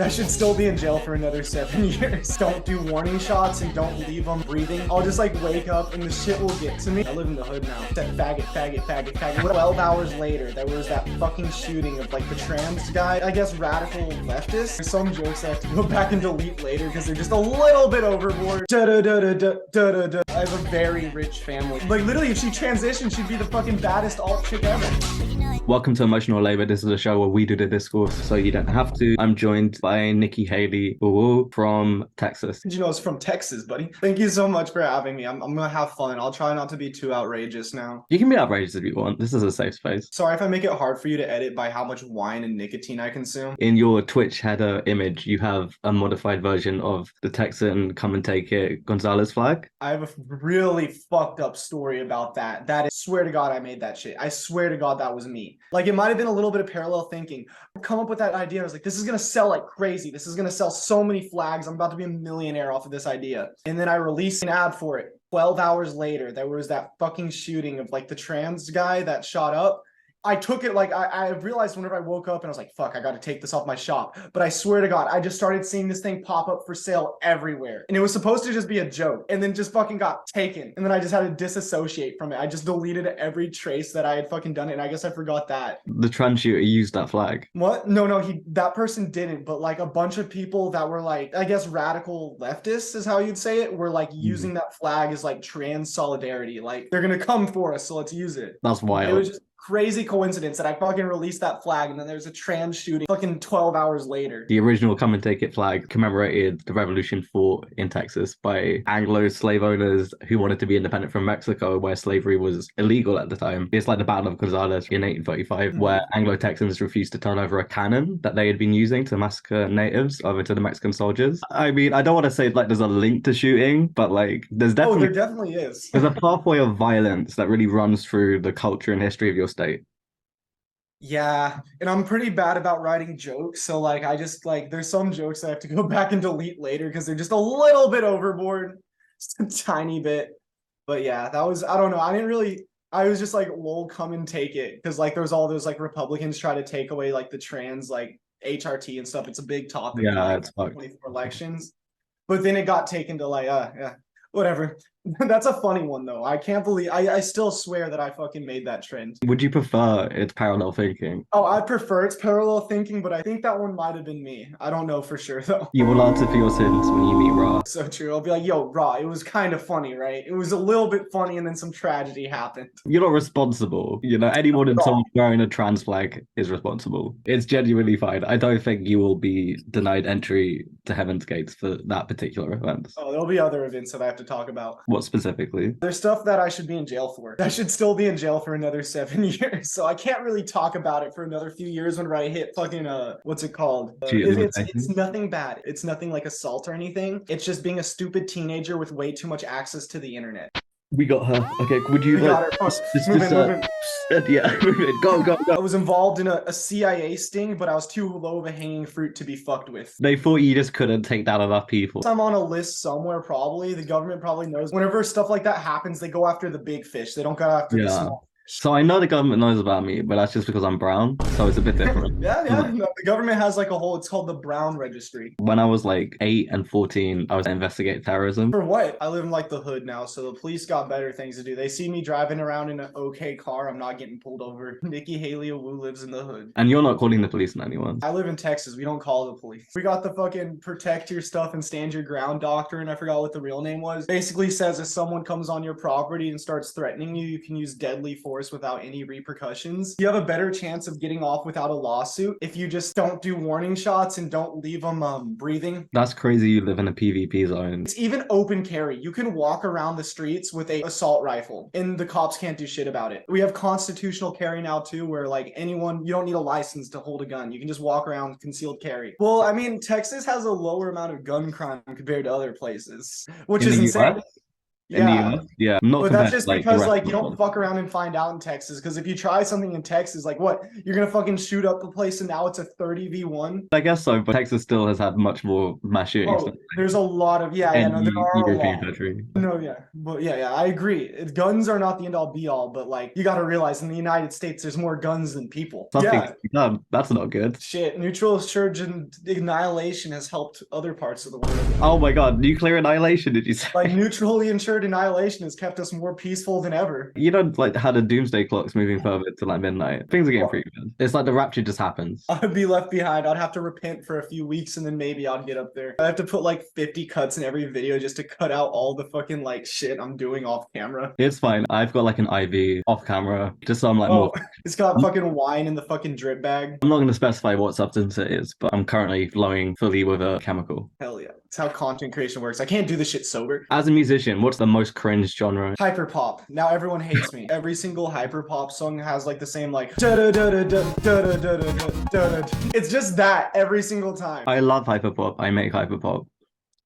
I should still be in jail for another 7 years. Don't do warning shots and don't leave them breathing. I'll just like wake up and the shit will get to me. I live in the hood now. That faggot, faggot, faggot, faggot. 12 hours later, there was that fucking shooting of like the trans guy. I guess radical leftists. There's some jokes I have to go back and delete later because they're just a little bit overboard. Da da da da da da da da. I have a very rich family. Like literally, if she transitioned, she'd be the fucking baddest alt chick ever. Welcome to Emotional Labor. This is a show where we do the discourse so you don't have to. I'm joined by Nikki Haley from Texas. Did you know it's from Texas, buddy? Thank you so much for having me. I'm gonna have fun. I'll try not to be too outrageous now. You can be outrageous if you want. This is a safe space. Sorry if I make it hard for you to edit by how much wine and nicotine I consume. In your Twitch header image, you have a modified version of the Texan Come and Take It Gonzalez flag. I have a really fucked up story about that. That is, swear to God, I made that shit. I swear to God, that was me. Like, it might have been a little bit of parallel thinking. I come up with that idea. I was like, this is going to sell like crazy. This is going to sell so many flags. I'm about to be a millionaire off of this idea. And then I released an ad for it. 12 hours later, there was that fucking shooting of like the trans guy that shot up. I took it like I realized whenever I woke up and I was like, fuck, I got to take this off my shop. But I swear to God, I just started seeing this thing pop up for sale everywhere. And it was supposed to just be a joke and then just fucking got taken. And then I just had to disassociate from it. I just deleted every trace that I had fucking done it. And I guess I forgot that. The trans shooter used that flag. What? No, that person didn't. But like a bunch of people that were like, I guess radical leftists is how you'd say it, were like using that flag as like trans solidarity. Like they're going to come for us. So let's use it. That's wild. It was just crazy coincidence that I fucking released that flag and then there's a trans shooting fucking 12 hours later. The original Come and Take It flag commemorated the revolution fought in Texas by Anglo slave owners who wanted to be independent from Mexico, where slavery was illegal at the time. It's like the Battle of Gonzales in 1835, where Anglo-Texans refused to turn over a cannon that they had been using to massacre natives over to the Mexican soldiers. I mean, I don't want to say like there's a link to shooting, but like there's definitely... there definitely is. There's a pathway of violence that really runs through the culture and history of your state. Yeah, and I'm pretty bad about writing jokes, so like I just like there's some jokes I have to go back and delete later because they're just a little bit overboard, just a tiny bit. But yeah, that was, I don't know, I was just like, lol, come and take it, because like there's all those like Republicans try to take away like the trans like HRT and stuff. It's a big topic in like, it's fucked. 24 elections, but then it got taken to like yeah, whatever. That's a funny one though. I can't believe I still swear that I fucking made that trend. Would you prefer it's parallel thinking? Oh, I prefer it's parallel thinking, but I think that one might have been me. I don't know for sure though. You will answer for your sins when you meet Ra. So true. I'll be like, yo, Ra, it was kind of funny, right? It was a little bit funny and then some tragedy happened. You're not responsible. You know, anyone in someone wearing a trans flag is responsible. It's genuinely fine. I don't think you will be denied entry to Heaven's Gates for that particular event. Oh, there'll be other events that I have to talk about. What specifically? There's stuff that I should be in jail for. I should still be in jail for another 7 years. So I can't really talk about it for another few years whenever I hit fucking, what's it called? It's nothing bad. It's nothing like assault or anything. It's just being a stupid teenager with way too much access to the internet. We got her. Okay, would you got her. Move in. Yeah, move it. Go. I was involved in a CIA sting, but I was too low of a hanging fruit to be fucked with. They thought you just couldn't take down enough people. I'm on a list somewhere, probably. The government probably knows. Whenever stuff like that happens, they go after the big fish. They don't go after the small. So I know the government knows about me, but that's just because I'm brown, so it's a bit different. Yeah. No, the government has like a whole, it's called the Brown Registry. When I was like 8 and 14, I was investigating terrorism. For what? I live in like the hood now, so the police got better things to do. They see me driving around in an okay car. I'm not getting pulled over. Nikki Haley lives in the hood. And you're not calling the police on anyone. I live in Texas. We don't call the police. We got the fucking protect your stuff and stand your ground doctrine. I forgot what the real name was. Basically says if someone comes on your property and starts threatening you, you can use deadly force without any repercussions. You have a better chance of getting off without a lawsuit if you just don't do warning shots and don't leave them breathing. That's crazy. You live in a PvP zone. It's even open carry. You can walk around the streets with a assault rifle and the cops can't do shit about it. We have constitutional carry now too, where like anyone, you don't need a license to hold a gun. You can just walk around concealed carry. Well, I mean, Texas has a lower amount of gun crime compared to other places, which is insane. in the Yeah. US. Yeah, not But that's compared to just like the because rest like of you the don't world. fuck around and find out in Texas. Because if you try something in Texas, like what, you're gonna fucking shoot up the place and now it's a 30v1. I guess so, but Texas still has had much more mass shootings Oh, than there's a lot of yeah, no, there any are a European lot. country. No, yeah, but yeah, I agree. Guns are not the end all be all, but like you got to realize in the United States, there's more guns than people. Something Yeah, done. That's not good. shit. Neutral surge and annihilation has helped other parts of the world. Oh my god, nuclear annihilation, did you say? Like neutrally insured annihilation has kept us more peaceful than ever. You know, like how the doomsday clock's moving further to like midnight. Things are getting Well, pretty good. It's like the rapture just happens. I'd be left behind. I'd have to repent for a few weeks and then maybe I'd get up there. I have to put like 50 cuts in every video just to cut out all the fucking like shit I'm doing off camera. It's fine. I've got like an IV off camera, just so I'm like more. Oh, it's got fucking wine in the fucking drip bag. I'm not going to specify what substance it is, but I'm currently flowing fully with a chemical. Hell yeah. It's how content creation works. I can't do this shit sober. As a musician, what's the most cringe genre? Hyperpop. Now everyone hates me. Every single hyperpop song has like the same like da da da da da da da da da da. It's just that every single time. I love hyperpop. I make hyperpop.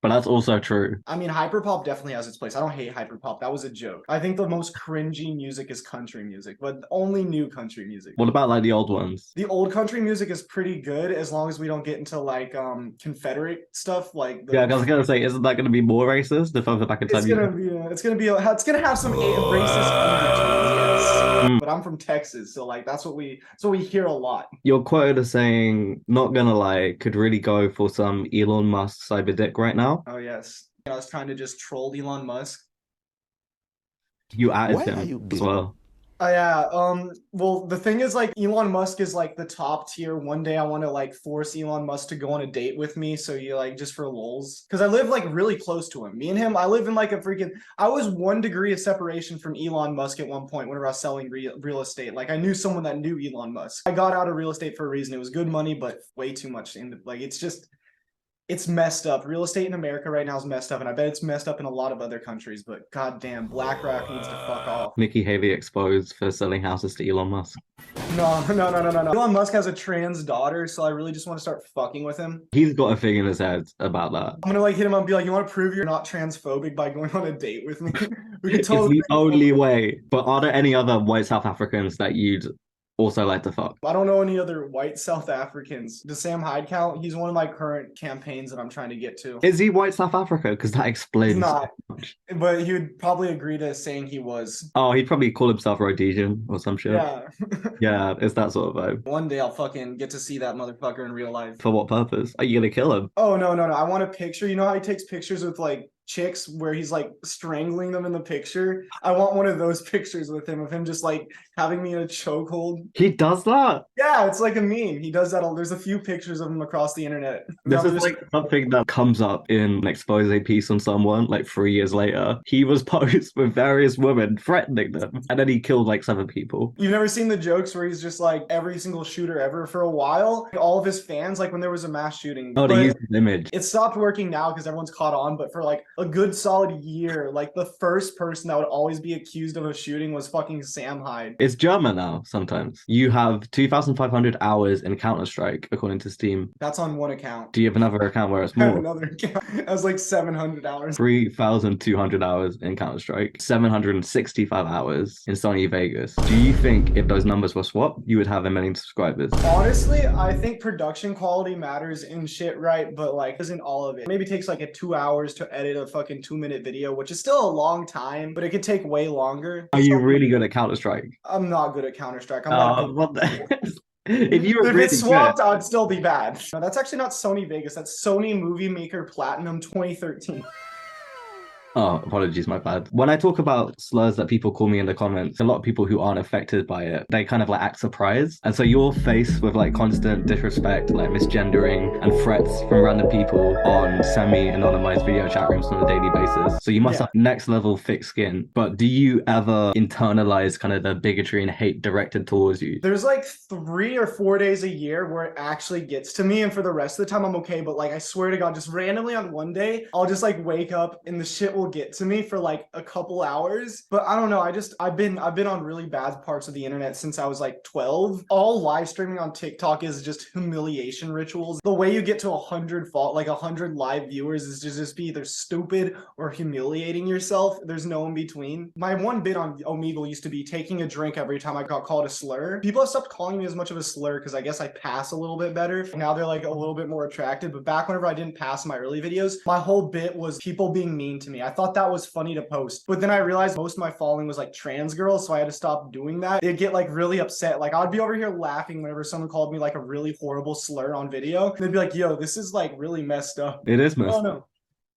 But that's also true. I mean, hyperpop definitely has its place. I don't hate hyperpop. That was a joke. I think the most cringy music is country music, but only new country music. What about like the old ones? The old country music is pretty good as long as we don't get into like Confederate stuff like Yeah, I was gonna say, isn't that gonna be more racist the further back in time? it's gonna have some racist undertones, yes. But I'm from Texas, so like that's what we hear a lot. You're quoted as saying, not gonna lie, could really go for some Elon Musk cyber dick right now. Oh yes. I was trying to just troll Elon Musk. You added Why are him you as gay? well. Yeah, well, the thing is, like, Elon Musk is like the top tier. One day I want to like force Elon Musk to go on a date with me. So you like just for lols, because I live like really close to him. Me and him, I live in like a freaking. I was 1 degree of separation from Elon Musk at one point whenever I was selling real estate. Like I knew someone that knew Elon Musk. I got out of real estate for a reason. It was good money, but way too much. Like it's just. It's messed up. Real estate in America right now is messed up, and I bet it's messed up in a lot of other countries. But goddamn, BlackRock needs to fuck off. Nikki Haley exposed for selling houses to Elon Musk. No. Elon Musk has a trans daughter, so I really just want to start fucking with him. He's got a thing in his head about that. I'm gonna like hit him up and be like, "You want to prove you're not transphobic by going on a date with me?" We could It's totally. the only way. But are there any other white South Africans that you'd also like to fuck? I don't know any other white South Africans. Does Sam Hyde count? He's one of my current campaigns that I'm trying to get to. Is he white South Africa? Because that explains He's not, so much. but he would probably agree to saying he was. Oh, he'd probably call himself Rhodesian or some shit. Yeah. Yeah, it's that sort of vibe. One day I'll fucking get to see that motherfucker in real life. For what purpose? Are you gonna kill him? Oh no. I want a picture. You know how he takes pictures with like chicks where he's like strangling them in the picture? I want one of those pictures with him, of him just like having me in a chokehold. He does that? Yeah, it's like a meme. He does that. There's a few pictures of him across the internet. This No, is just- like something that comes up in an expose piece on someone like 3 years later. He was posed with various women threatening them, and then he killed like 7 people. You've never seen the jokes where he's just like every single shooter ever for a while. All of his fans, like when there was a mass shooting. Oh, but they used his image. it stopped working now because everyone's caught on. But for like a good solid year, like the first person that would always be accused of a shooting was fucking Sam Hyde. It's German now, sometimes. You have 2,500 hours in Counter-Strike, according to Steam. That's on one account. Do you have another account where it's I have more? another account. That was like 700 hours. 3,200 hours in Counter-Strike, 765 hours in Sony Vegas. Do you think if those numbers were swapped, you would have a million subscribers? Honestly, I think production quality matters in shit, right? But like, isn't all of it? Maybe takes like 2 hours to edit a fucking 2-minute video, which is still a long time, but it could take way longer. Are you really good at Counter-Strike? I'm not good at Counter-Strike. I'm not good. What the... If you were If really it's swapped, good... I'd still be bad. No, that's actually not Sony Vegas. That's Sony Movie Maker Platinum 2013. Oh, apologies, my bad. When I talk about slurs that people call me in the comments, a lot of people who aren't affected by it, they kind of like act surprised. And so you're faced with like constant disrespect, like misgendering and threats from random people on semi-anonymized video chat rooms on a daily basis. So you must Yeah. have next level thick skin. But do you ever internalize kind of the bigotry and hate directed towards you? There's like 3 or 4 days a year where it actually gets to me, and for the rest of the time I'm okay. But like I swear to God, just randomly on one day, I'll just like wake up and the shit will will get to me for like a couple hours. But I don't know. I've been on really bad parts of the internet since I was like 12. All live streaming on TikTok is just humiliation rituals. The way you get to 100 live viewers is to just be either stupid or humiliating yourself. There's no in between. My one bit on Omegle used to be taking a drink every time I got called a slur. People have stopped calling me as much of a slur because I guess I pass a little bit better. Now they're like a little bit more attractive. But back whenever I didn't pass in my early videos, my whole bit was people being mean to me. I thought that was funny to post. But then I realized most of my following was like trans girls, so I had to stop doing that. They'd get like really upset. Like I'd be over here laughing whenever someone called me like a really horrible slur on video. They'd be like, yo, this is like really messed up. It is Oh messed. no.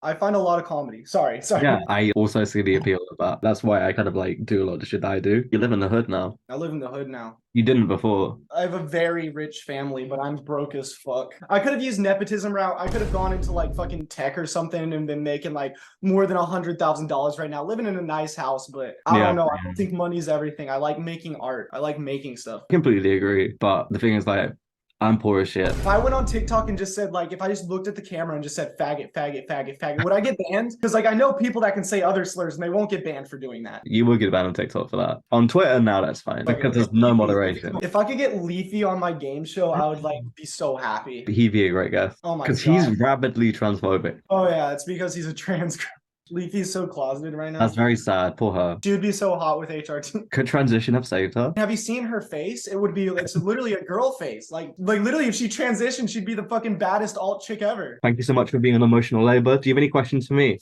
I find a lot of comedy. Sorry. Yeah, I also see the appeal of that. That's why I kind of like do a lot of the shit that I do. You live in the hood now. I live in the hood now. You didn't before. I have a very rich family, but I'm broke as fuck. I could have used nepotism route. I could have gone into like fucking tech or something and been making like more than $100,000 right now, living in a nice house. But I don't know. I don't think money's everything. I like making art. I like making stuff. Completely agree. But the thing is, like, I'm poor as shit. If I went on TikTok and just said, like, if I just looked at the camera and just said faggot, faggot, faggot, faggot, would I get banned? Because, like, I know people that can say other slurs and they won't get banned for doing that. You will get banned on TikTok for that. On Twitter, now that's fine. Because there's no moderation. If I could get Leafy on my game show, I would, like, be so happy. He'd be a great guest. Oh my god. Because he's rabidly transphobic. Oh, yeah. It's because he's a trans girl. Leafy's so closeted right now. That's very sad. Poor her. She would be so hot with HRT. Could transition have saved her? Have you seen her face? It would be, it's literally a girl face. Like literally, if she transitioned, she'd be the fucking baddest alt chick ever. Thank you so much for being an emotional labor. Do you have any questions for me?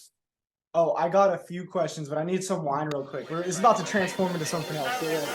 Oh, I got a few questions, but I need some wine real quick. It's about to transform into something else. Yeah.